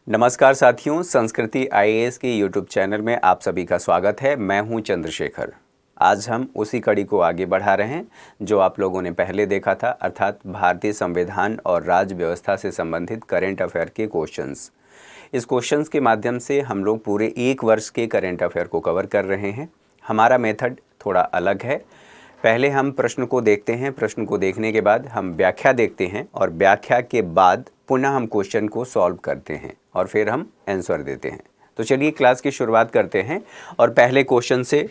नमस्कार साथियों, संस्कृति आईएएस के यूट्यूब चैनल में आप सभी का स्वागत है। मैं हूं चंद्रशेखर। आज हम उसी कड़ी को आगे बढ़ा रहे हैं जो आप लोगों ने पहले देखा था, अर्थात भारतीय संविधान और राज्य व्यवस्था से संबंधित करेंट अफेयर के क्वेश्चंस। इस क्वेश्चंस के माध्यम से हम लोग पूरे एक वर्ष के करेंट अफेयर को कवर कर रहे हैं। हमारा मेथड थोड़ा अलग है। पहले हम प्रश्न को देखते हैं, प्रश्न को देखने के बाद हम व्याख्या देखते हैं और व्याख्या के बाद पुनः हम क्वेश्चन को सॉल्व करते हैं और फिर हम आंसर देते हैं। तो चलिए क्लास की शुरुआत करते हैं और पहले क्वेश्चन से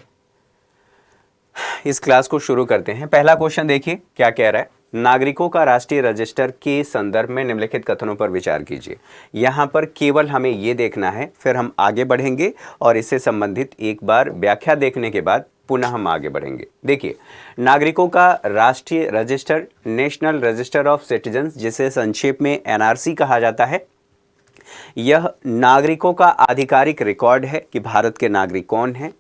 इस क्लास को शुरू करते हैं। पहला क्वेश्चन देखिए क्या कह रहा है। नागरिकों का राष्ट्रीय रजिस्टर के संदर्भ में निम्नलिखित कथनों पर विचार कीजिए। यहाँ पर केवल हमें ये देखना है, फिर हम आगे बढ़ेंगे और इससे संबंधित एक बार व्याख्या देखने के बाद पुनः हम आगे बढ़ेंगे। देखिए, नागरिकों का राष्ट्रीय register, national register of citizens, जिसे संक्षेप में एनआरसी कहा जाता है, यह नागरिकों का आधिकारिक रिकॉर्ड है कि भारत के नागरिक कौन हैं।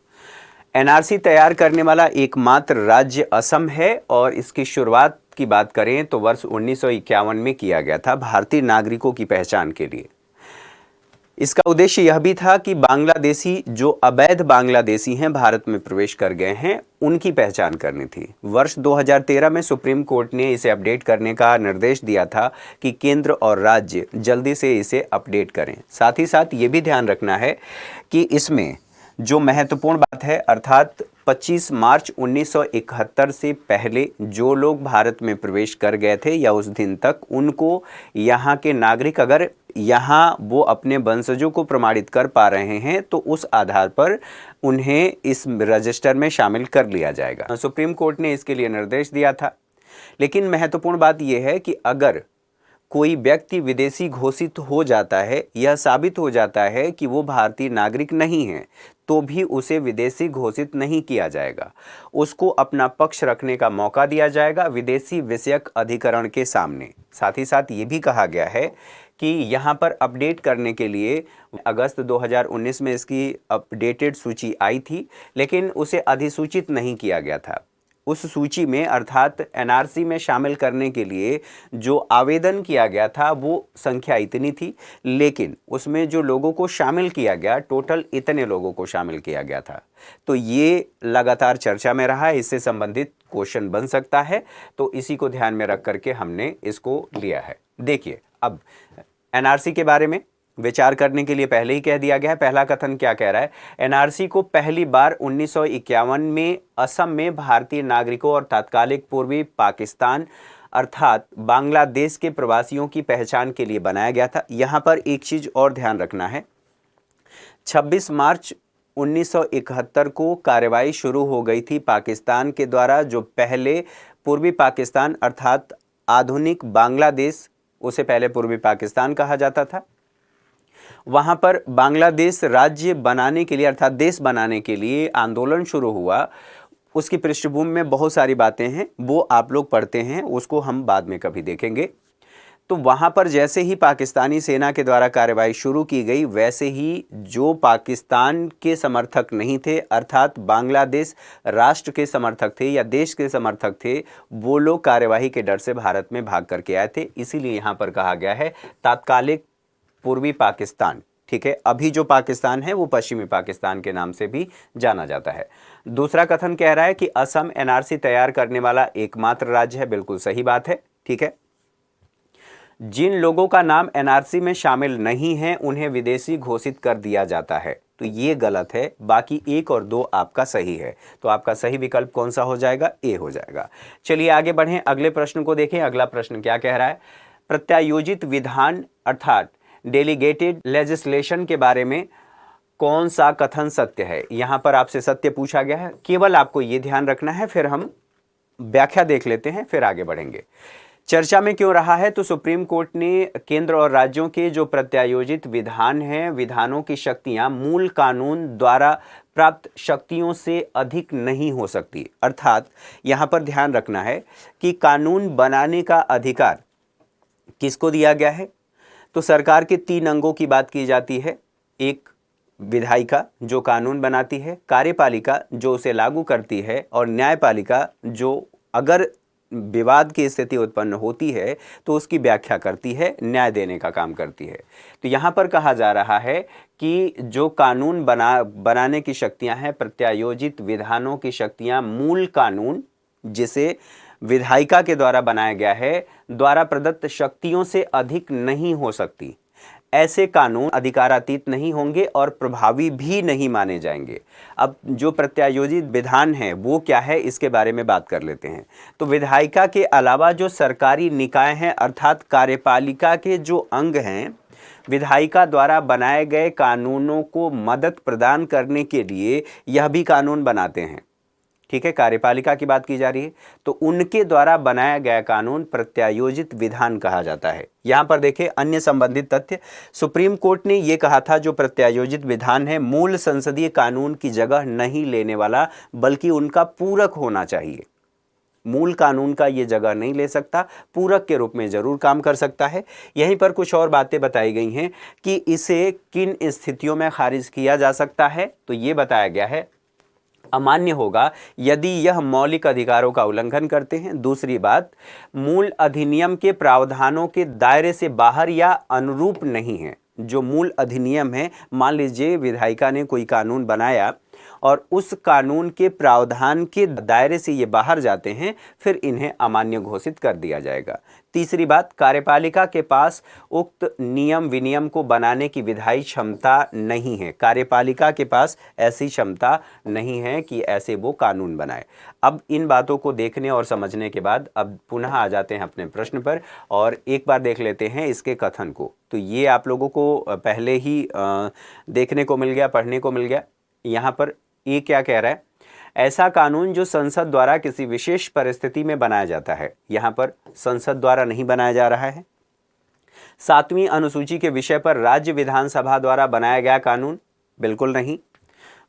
एनआरसी तैयार करने वाला एकमात्र राज्य असम है और इसकी शुरुआत की बात करें तो वर्ष 1951 में किया गया था भारतीय नागरिकों की पहचान के लिए। इसका उद्देश्य यह भी था कि बांग्लादेशी जो अवैध बांग्लादेशी हैं, भारत में प्रवेश कर गए हैं, उनकी पहचान करनी थी। वर्ष 2013 में सुप्रीम कोर्ट ने इसे अपडेट करने का निर्देश दिया था कि केंद्र और राज्य जल्दी से इसे अपडेट करें। साथ ही साथ ये भी ध्यान रखना है कि इसमें जो महत्वपूर्ण बात है, अर्थात 25 मार्च 1971 से पहले जो लोग भारत में प्रवेश कर गए थे या उस दिन तक, उनको यहाँ के नागरिक अगर यहाँ वो अपने वंशजों को प्रमाणित कर पा रहे हैं तो उस आधार पर उन्हें इस रजिस्टर में शामिल कर लिया जाएगा। सुप्रीम कोर्ट ने इसके लिए निर्देश दिया था। लेकिन महत्वपूर्ण बात यह है कि अगर कोई व्यक्ति विदेशी घोषित हो जाता है, यह साबित हो जाता है कि वो भारतीय नागरिक नहीं है, तो भी उसे विदेशी घोषित नहीं किया जाएगा। उसको अपना पक्ष रखने का मौका दिया जाएगा विदेशी विषयक अधिकरण के सामने। साथ ही साथ ये भी कहा गया है कि यहाँ पर अपडेट करने के लिए अगस्त 2019 में इसकी अपडेटेड सूची आई थी, लेकिन उसे अधिसूचित नहीं किया गया था। उस सूची में, अर्थात एनआरसी में शामिल करने के लिए जो आवेदन किया गया था वो संख्या इतनी थी, लेकिन उसमें जो लोगों को शामिल किया गया, टोटल इतने लोगों को शामिल किया गया था। तो ये लगातार चर्चा में रहा है, इससे संबंधित क्वेश्चन बन सकता है, तो इसी को ध्यान में रख करके हमने इसको लिया है। देखिए, अब एनआरसी के बारे में विचार करने के लिए पहले ही कह दिया गया है। पहला कथन क्या कह रहा है, एनआरसी को पहली बार 1951 में असम में भारतीय नागरिकों और तात्कालिक पूर्वी पाकिस्तान अर्थात बांग्लादेश के प्रवासियों की पहचान के लिए बनाया गया था। यहाँ पर एक चीज और ध्यान रखना है, 26 मार्च 1971 को कार्रवाई शुरू हो गई थी पाकिस्तान के द्वारा। जो पहले पूर्वी पाकिस्तान अर्थात आधुनिक बांग्लादेश, उसे पहले पूर्वी पाकिस्तान कहा जाता था, वहां पर बांग्लादेश राज्य बनाने के लिए अर्थात देश बनाने के लिए आंदोलन शुरू हुआ। उसकी पृष्ठभूमि में बहुत सारी बातें हैं, वो आप लोग पढ़ते हैं, उसको हम बाद में कभी देखेंगे। तो वहां पर जैसे ही पाकिस्तानी सेना के द्वारा कार्रवाई शुरू की गई, वैसे ही जो पाकिस्तान के समर्थक नहीं थे, अर्थात बांग्लादेश राष्ट्र के समर्थक थे या देश के समर्थक थे, वो लोग कार्यवाही के डर से भारत में भाग करके आए थे। इसीलिए यहाँ पर कहा गया है तात्कालिक पूर्वी पाकिस्तान। ठीक है, अभी जो पाकिस्तान है वो पश्चिमी पाकिस्तान के नाम से भी जाना जाता है। दूसरा कथन कह रहा है कि असम एनआरसी तैयार करने वाला एकमात्र राज्य है। बिल्कुल सही बात है। ठीक है, जिन लोगों का नाम एनआरसी में शामिल नहीं है उन्हें विदेशी घोषित कर दिया जाता है, तो ये गलत है। बाकी 1 और 2 आपका सही है, तो आपका सही विकल्प कौन सा हो जाएगा, ए हो जाएगा। चलिए आगे बढ़ें, अगले प्रश्न को देखें। अगला प्रश्न क्या कह रहा है, प्रत्यायोजित विधान अर्थात डेलीगेटेड लेजिस्लेशन के बारे में कौन सा कथन सत्य है। यहां पर आपसे सत्य पूछा गया है, केवल आपको यह ध्यान रखना है। फिर हम व्याख्या देख लेते हैं, फिर आगे बढ़ेंगे। चर्चा में क्यों रहा है, तो सुप्रीम कोर्ट ने केंद्र और राज्यों के जो प्रत्यायोजित विधान हैं, विधानों की शक्तियां मूल कानून द्वारा प्राप्त शक्तियों से अधिक नहीं हो सकती। अर्थात यहां पर ध्यान रखना है कि कानून बनाने का अधिकार किसको दिया गया है, तो सरकार के 3 अंगों की बात की जाती है। एक विधायिका जो कानून बनाती है, कार्यपालिका जो उसे लागू करती है, और न्यायपालिका जो अगर विवाद की स्थिति उत्पन्न होती है तो उसकी व्याख्या करती है, न्याय देने का काम करती है। तो यहाँ पर कहा जा रहा है कि जो कानून बनाने की शक्तियाँ हैं, प्रत्यायोजित विधानों की शक्तियाँ मूल कानून जिसे विधायिका के द्वारा बनाया गया है द्वारा प्रदत्त शक्तियों से अधिक नहीं हो सकती। ऐसे कानून अधिकारातीत नहीं होंगे और प्रभावी भी नहीं माने जाएंगे। अब जो प्रत्यायोजित विधान है वो क्या है, इसके बारे में बात कर लेते हैं। तो विधायिका के अलावा जो सरकारी निकाय हैं अर्थात कार्यपालिका के जो अंग हैं, विधायिका द्वारा बनाए गए कानूनों को मदद प्रदान करने के लिए यह भी कानून बनाते हैं। ठीक है, कार्यपालिका की बात की जा रही है, तो उनके द्वारा बनाया गया कानून प्रत्यायोजित विधान कहा जाता है। यहां पर देखिए अन्य संबंधित तथ्य, सुप्रीम कोर्ट ने यह कहा था जो प्रत्यायोजित विधान है मूल संसदीय कानून की जगह नहीं लेने वाला बल्कि उनका पूरक होना चाहिए। मूल कानून का ये जगह नहीं ले सकता, पूरक के रूप में जरूर काम कर सकता है। यहीं पर कुछ और बातें बताई गई हैं कि इसे किन स्थितियों में खारिज किया जा सकता है। तो ये बताया गया है अमान्य होगा यदि यह मौलिक अधिकारों का उल्लंघन करते हैं। दूसरी बात, मूल अधिनियम के प्रावधानों के दायरे से बाहर या अनुरूप नहीं है। जो मूल अधिनियम है, मान लीजिए विधायिका ने कोई कानून बनाया और उस कानून के प्रावधान के दायरे से ये बाहर जाते हैं, फिर इन्हें अमान्य घोषित कर दिया जाएगा। तीसरी बात, कार्यपालिका के पास उक्त नियम विनियम को बनाने की विधायी क्षमता नहीं है। कार्यपालिका के पास ऐसी क्षमता नहीं है कि ऐसे वो कानून बनाए। अब इन बातों को देखने और समझने के बाद अब पुनः आ जाते हैं अपने प्रश्न पर और एक बार देख लेते हैं इसके कथन को। तो ये आप लोगों को पहले ही देखने को मिल गया, पढ़ने को मिल गया। यहाँ पर ये क्या कह रहा है, ऐसा कानून जो संसद द्वारा किसी विशेष परिस्थिति में बनाया जाता है। यहाँ पर संसद द्वारा नहीं बनाया जा रहा है। 7वीं अनुसूची के विषय पर राज्य विधानसभा द्वारा बनाया गया कानून, बिल्कुल नहीं।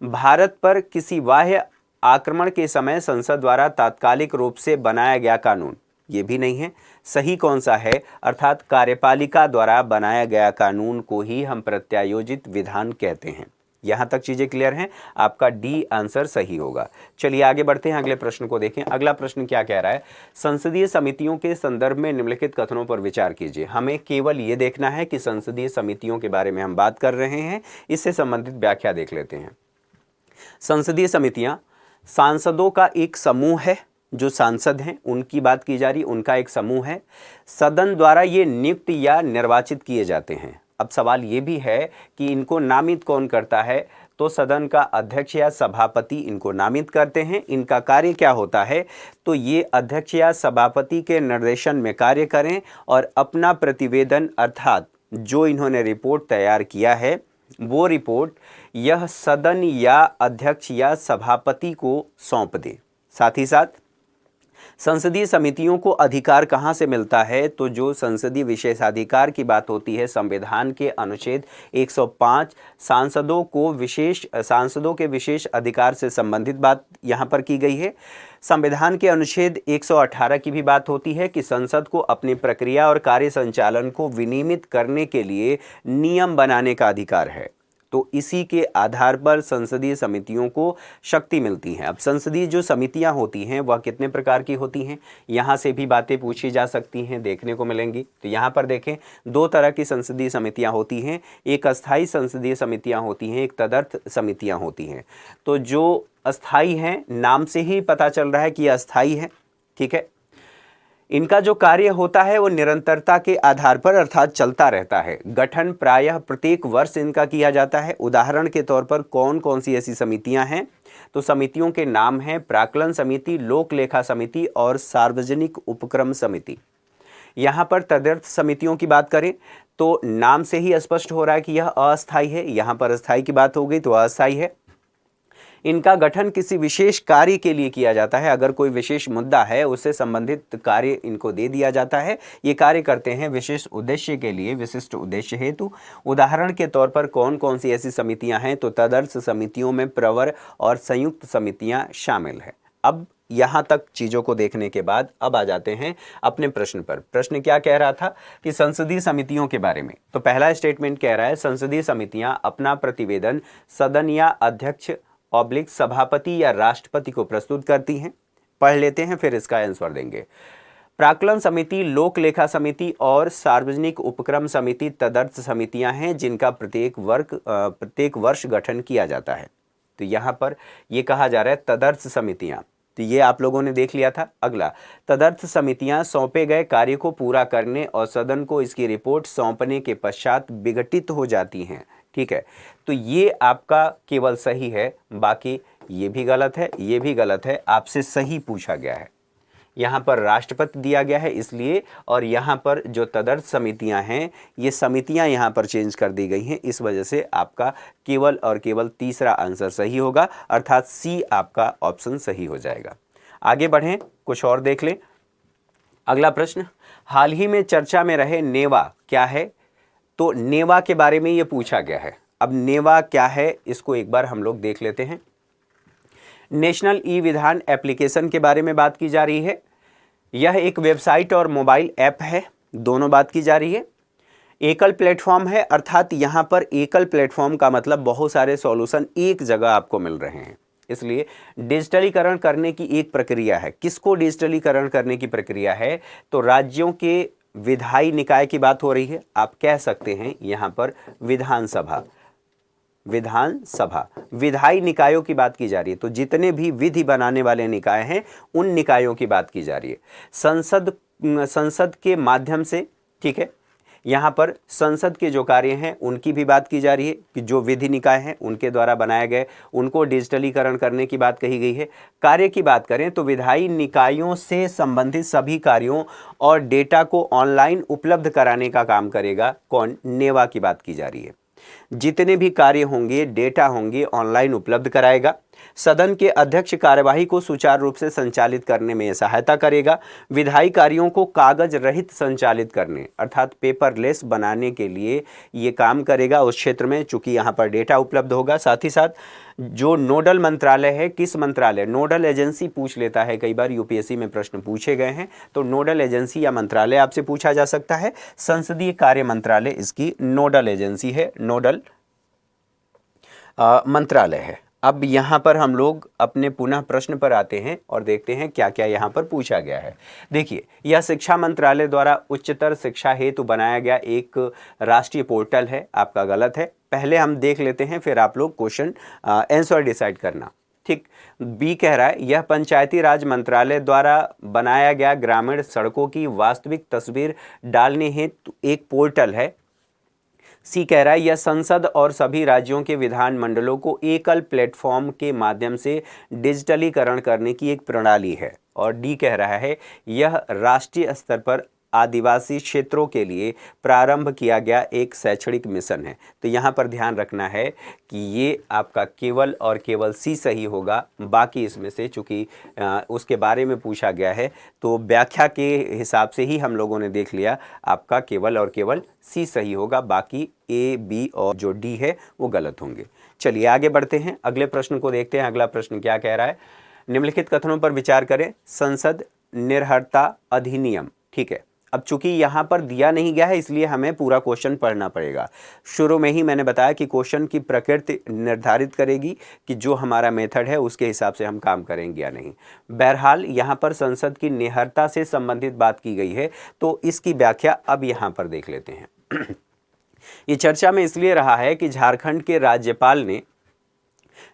भारत पर किसी बाह्य आक्रमण के समय संसद द्वारा तात्कालिक रूप से बनाया गया कानून, ये भी नहीं है। सही कौन सा है, अर्थात कार्यपालिका द्वारा बनाया गया कानून को ही हम प्रत्यायोजित विधान कहते हैं। यहां तक चीजें क्लियर हैं, आपका डी आंसर सही होगा। चलिए आगे बढ़ते हैं, अगले प्रश्न को देखें। अगला प्रश्न क्या कह रहा है, संसदीय समितियों के संदर्भ में निम्नलिखित कथनों पर विचार कीजिए। हमें केवल ये देखना है कि संसदीय समितियों के बारे में हम बात कर रहे हैं, इससे संबंधित व्याख्या देख लेते हैं। संसदीय समितियां सांसदों का एक समूह है, जो सांसद हैं उनकी बात की जा रही, उनका एक समूह है। सदन द्वारा ये नियुक्त या निर्वाचित किए जाते हैं। अब सवाल ये भी है कि इनको नामित कौन करता है, तो सदन का अध्यक्ष या सभापति इनको नामित करते हैं। इनका कार्य क्या होता है, तो ये अध्यक्ष या सभापति के निर्देशन में कार्य करें और अपना प्रतिवेदन अर्थात जो इन्होंने रिपोर्ट तैयार किया है वो रिपोर्ट यह सदन या अध्यक्ष या सभापति को सौंप दे। साथ ही साथ संसदीय समितियों को अधिकार कहाँ से मिलता है, तो जो संसदीय विशेषाधिकार की बात होती है संविधान के अनुच्छेद 105 सांसदों के विशेष अधिकार से संबंधित बात यहाँ पर की गई है। संविधान के अनुच्छेद 118 की भी बात होती है कि संसद को अपनी प्रक्रिया और कार्य संचालन को विनियमित करने के लिए नियम बनाने का अधिकार है। तो इसी के आधार पर संसदीय समितियों को शक्ति मिलती है। अब संसदीय जो समितियां होती हैं वह कितने प्रकार की होती हैं, यहाँ से भी बातें पूछी जा सकती हैं, देखने को मिलेंगी। तो यहाँ पर देखें, 2 तरह की संसदीय समितियां होती हैं, एक अस्थाई संसदीय समितियां होती हैं, एक तदर्थ समितियां होती हैं। तो जो अस्थाई हैं, नाम से ही पता चल रहा है कि यह अस्थाई है। ठीक है, इनका जो कार्य होता है वो निरंतरता के आधार पर अर्थात चलता रहता है। गठन प्रायः प्रत्येक वर्ष इनका किया जाता है। उदाहरण के तौर पर कौन कौन सी ऐसी समितियां हैं, तो समितियों के नाम हैं प्राक्कलन समिति, लोक लेखा समिति और सार्वजनिक उपक्रम समिति। यहाँ पर तदर्थ समितियों की बात करें तो नाम से ही स्पष्ट हो रहा है कि यह अस्थायी है। यहाँ पर अस्थायी की बात हो गई तो अस्थायी है। इनका गठन किसी विशेष कार्य के लिए किया जाता है। अगर कोई विशेष मुद्दा है उससे संबंधित कार्य इनको दे दिया जाता है। ये कार्य करते हैं विशेष उद्देश्य के लिए, विशिष्ट उद्देश्य हेतु। उदाहरण के तौर पर कौन कौन सी ऐसी समितियां हैं, तो तदर्थ समितियों में प्रवर और संयुक्त समितियां शामिल है। अब यहाँ तक चीज़ों को देखने के बाद अब आ जाते हैं अपने प्रश्न पर। प्रश्न क्या कह रहा था कि संसदीय समितियों के बारे में। तो पहला स्टेटमेंट कह रहा है संसदीय समितियां अपना प्रतिवेदन सदन या अध्यक्ष सभापति या राष्ट्रपति को प्रस्तुत करती हैं। पढ़ लेते हैं फिर इसका आंसर देंगे। प्राक्कलन समिति, लोक लेखा समिति और सार्वजनिक उपक्रम समिति तदर्थ समितियां हैं जिनका प्रत्येक वर्ष गठन किया जाता है। तो यहाँ पर ये कहा जा रहा है तदर्थ समितियां, तो ये आप लोगों ने देख लिया था। अगला, तदर्थ समितियां सौंपे गए कार्य को पूरा करने और सदन को इसकी रिपोर्ट सौंपने के पश्चात विघटित हो जाती हैं। ठीक है, तो ये आपका केवल सही है, बाकी ये भी गलत है, ये भी गलत है, आपसे सही पूछा गया है। यहाँ पर राष्ट्रपति दिया गया है इसलिए, और यहाँ पर जो तदर्थ समितियाँ हैं, ये समितियाँ यहाँ पर चेंज कर दी गई हैं, इस वजह से आपका केवल और केवल तीसरा आंसर सही होगा, अर्थात सी आपका ऑप्शन सही हो जाएगा। आगे बढ़ें, कुछ और देख लें। अगला प्रश्न, हाल ही में चर्चा में रहे नेवा क्या है? तो नेवा के बारे में ये पूछा गया है। अब नेवा क्या है इसको एक बार हम लोग देख लेते हैं। नेशनल ई विधान एप्लीकेशन के बारे में बात की जा रही है। यह एक वेबसाइट और मोबाइल ऐप है, दोनों बात की जा रही है। एकल प्लेटफॉर्म है, अर्थात यहाँ पर एकल प्लेटफॉर्म का मतलब बहुत सारे सॉल्यूशन एक जगह आपको मिल रहे हैं, इसलिए डिजिटलीकरण करने की एक प्रक्रिया है। किसको डिजिटलीकरण करने की प्रक्रिया है? तो राज्यों के विधायी निकाय की बात हो रही है। आप कह सकते हैं यहाँ पर विधानसभा, विधायी निकायों की बात की जा रही है। तो जितने भी विधि बनाने वाले निकाय हैं उन निकायों की बात की जा रही है। संसद के माध्यम से, ठीक है, यहाँ पर संसद के जो कार्य हैं उनकी भी बात की जा रही है कि जो विधि निकाय हैं उनके द्वारा बनाए गए उनको डिजिटलीकरण करने की बात कही गई है। कार्य की बात करें तो विधायी निकायों से संबंधित सभी कार्यों और डेटा को ऑनलाइन उपलब्ध कराने का काम करेगा कौन? नेवा की बात की जा रही है। जितने भी कार्य होंगे, डेटा होंगे, ऑनलाइन उपलब्ध कराएगा। सदन के अध्यक्ष कार्यवाही को सुचारू रूप से संचालित करने में सहायता करेगा। विधायी कार्यों को कागज रहित संचालित करने अर्थात पेपरलेस बनाने के लिए ये काम करेगा उस क्षेत्र में, चूंकि यहाँ पर डेटा उपलब्ध होगा। साथ ही साथ जो नोडल मंत्रालय है, किस मंत्रालय, नोडल एजेंसी पूछ लेता है, कई बार यूपीएससी में प्रश्न पूछे गए हैं, तो नोडल एजेंसी या मंत्रालय आपसे पूछा जा सकता है। संसदीय कार्य मंत्रालय इसकी नोडल एजेंसी है, नोडल मंत्रालय है। अब यहाँ पर हम लोग अपने पुनः प्रश्न पर आते हैं और देखते हैं क्या क्या यहाँ पर पूछा गया है। देखिए, यह शिक्षा मंत्रालय द्वारा उच्चतर शिक्षा हेतु बनाया गया एक राष्ट्रीय पोर्टल है, आपका गलत है। पहले हम देख लेते हैं, फिर आप लोग क्वेश्चन आंसर डिसाइड करना। ठीक, बी कह रहा है यह पंचायती राज मंत्रालय द्वारा बनाया गया ग्रामीण सड़कों की वास्तविक तस्वीर डालने हेतु एक पोर्टल है। सी कह रहा है यह संसद और सभी राज्यों के विधानमंडलों को एकल प्लेटफॉर्म के माध्यम से डिजिटलीकरण करने की एक प्रणाली है। और डी कह रहा है यह राष्ट्रीय स्तर पर आदिवासी क्षेत्रों के लिए प्रारंभ किया गया एक शैक्षणिक मिशन है। तो यहाँ पर ध्यान रखना है कि ये आपका केवल और केवल सी सही होगा, बाकी इसमें से चूँकि उसके बारे में पूछा गया है तो व्याख्या के हिसाब से ही हम लोगों ने देख लिया, आपका केवल और केवल सी सही होगा, बाकी ए, बी और जो डी है वो गलत होंगे। चलिए आगे बढ़ते हैं, अगले प्रश्न को देखते हैं। अगला प्रश्न क्या कह रहा है? निम्नलिखित कथनों पर विचार करें। संसद निर्हरता अधिनियम, ठीक है। अब चूंकि यहाँ पर दिया नहीं गया है इसलिए हमें पूरा क्वेश्चन पढ़ना पड़ेगा। शुरू में ही मैंने बताया कि क्वेश्चन की प्रकृति निर्धारित करेगी कि जो हमारा मेथड है उसके हिसाब से हम काम करेंगे या नहीं। बहरहाल यहाँ पर संसद की निहरता से संबंधित बात की गई है, तो इसकी व्याख्या अब यहाँ पर देख लेते हैं। ये चर्चा में इसलिए रहा है कि झारखंड के राज्यपाल ने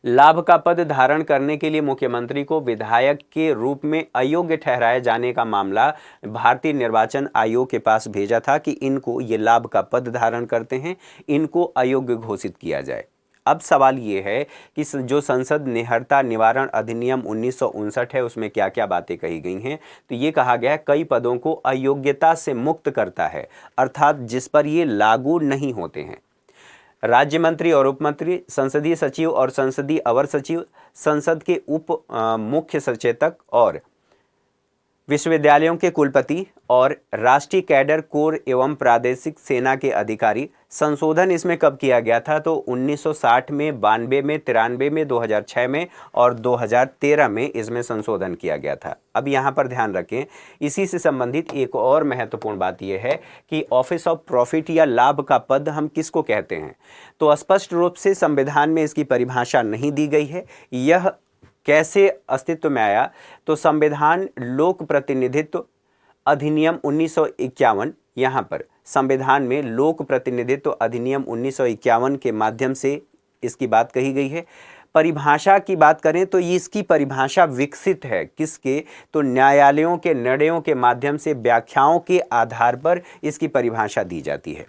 लाभ का पद धारण करने के लिए मुख्यमंत्री को विधायक के रूप में अयोग्य ठहराए जाने का मामला भारतीय निर्वाचन आयोग के पास भेजा था कि इनको ये लाभ का पद धारण करते हैं, इनको अयोग्य घोषित किया जाए। अब सवाल ये है कि जो संसद निहरता निवारण अधिनियम 1959 है उसमें क्या क्या बातें कही गई हैं। तो ये कहा गया है कई पदों को अयोग्यता से मुक्त करता है, अर्थात जिस पर ये लागू नहीं होते हैं। राज्य मंत्री और उप मंत्री, संसदीय सचिव और संसदीय अवर सचिव, संसद के उप मुख्य सचेतक और विश्वविद्यालयों के कुलपति और राष्ट्रीय कैडर कोर एवं प्रादेशिक सेना के अधिकारी। संशोधन इसमें कब किया गया था? तो 1960 में, 92 में, 93 में, 2006 में और 2013 में इसमें संशोधन किया गया था। अब यहाँ पर ध्यान रखें, इसी से संबंधित एक और महत्वपूर्ण बात यह है कि ऑफिस ऑफ प्रॉफिट या लाभ का पद हम किसको कहते हैं? तो स्पष्ट रूप से संविधान में इसकी परिभाषा नहीं दी गई है। यह कैसे अस्तित्व में आया? तो संविधान लोक प्रतिनिधित्व अधिनियम 1951, यहाँ पर संविधान में लोक प्रतिनिधित्व अधिनियम 1951 के माध्यम से इसकी बात कही गई है। परिभाषा की बात करें तो ये इसकी परिभाषा विकसित है किसके, तो न्यायालयों के निर्णयों के माध्यम से व्याख्याओं के आधार पर इसकी परिभाषा दी जाती है।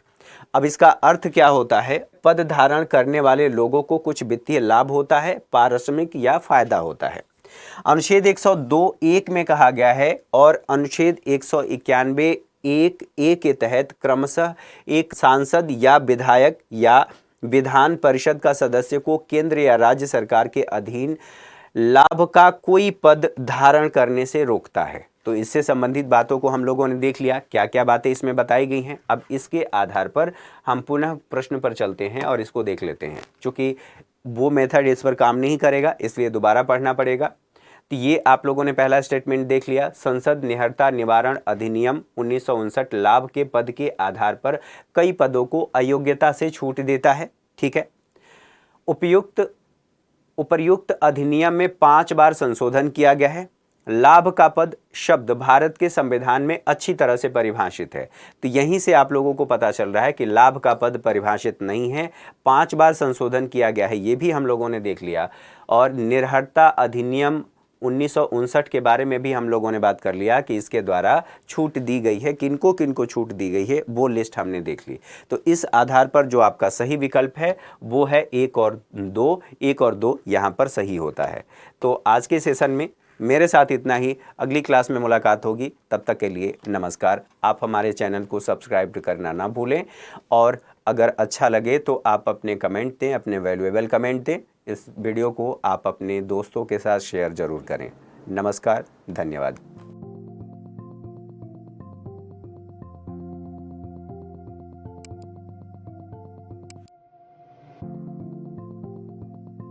अब इसका अर्थ क्या होता है, पद धारण करने वाले लोगों को कुछ वित्तीय लाभ होता है, पारिश्रमिक या फायदा होता है। अनुच्छेद 102(1) में कहा गया है और अनुच्छेद 191(1)(a) के तहत क्रमशः एक सांसद या विधायक या विधान परिषद का सदस्य को केंद्र या राज्य सरकार के अधीन लाभ का कोई पद धारण करने से रोकता है। तो इससे संबंधित बातों को हम लोगों ने देख लिया, क्या क्या बातें इसमें बताई गई हैं। अब इसके आधार पर हम पुनः प्रश्न पर चलते हैं और इसको देख लेते हैं। चूंकि वो मेथड इस पर काम नहीं करेगा इसलिए दोबारा पढ़ना पड़ेगा। तो ये आप लोगों ने पहला स्टेटमेंट देख लिया, संसद निहरता निवारण अधिनियम 1959 लाभ के पद के आधार पर कई पदों को अयोग्यता से छूट देता है। ठीक है, उपर्युक्त अधिनियम में 5 बार संशोधन किया गया है। लाभ का पद शब्द भारत के संविधान में अच्छी तरह से परिभाषित है। तो यहीं से आप लोगों को पता चल रहा है कि लाभ का पद परिभाषित नहीं है, 5 बार संशोधन किया गया है, ये भी हम लोगों ने देख लिया। और निरहर्ता अधिनियम 1959 के बारे में भी हम लोगों ने बात कर लिया कि इसके द्वारा छूट दी गई है, किनको किनको छूट दी गई है वो लिस्ट हमने देख ली। तो इस आधार पर जो आपका सही विकल्प है वो है 1 और 2, 1 और 2 यहाँ पर सही होता है। तो आज के सेशन में मेरे साथ इतना ही, अगली क्लास में मुलाकात होगी, तब तक के लिए नमस्कार। आप हमारे चैनल को सब्सक्राइब करना ना भूलें और अगर अच्छा लगे तो आप अपने कमेंट दें, अपने वैल्यूएबल कमेंट दें। इस वीडियो को आप अपने दोस्तों के साथ शेयर ज़रूर करें। नमस्कार, धन्यवाद।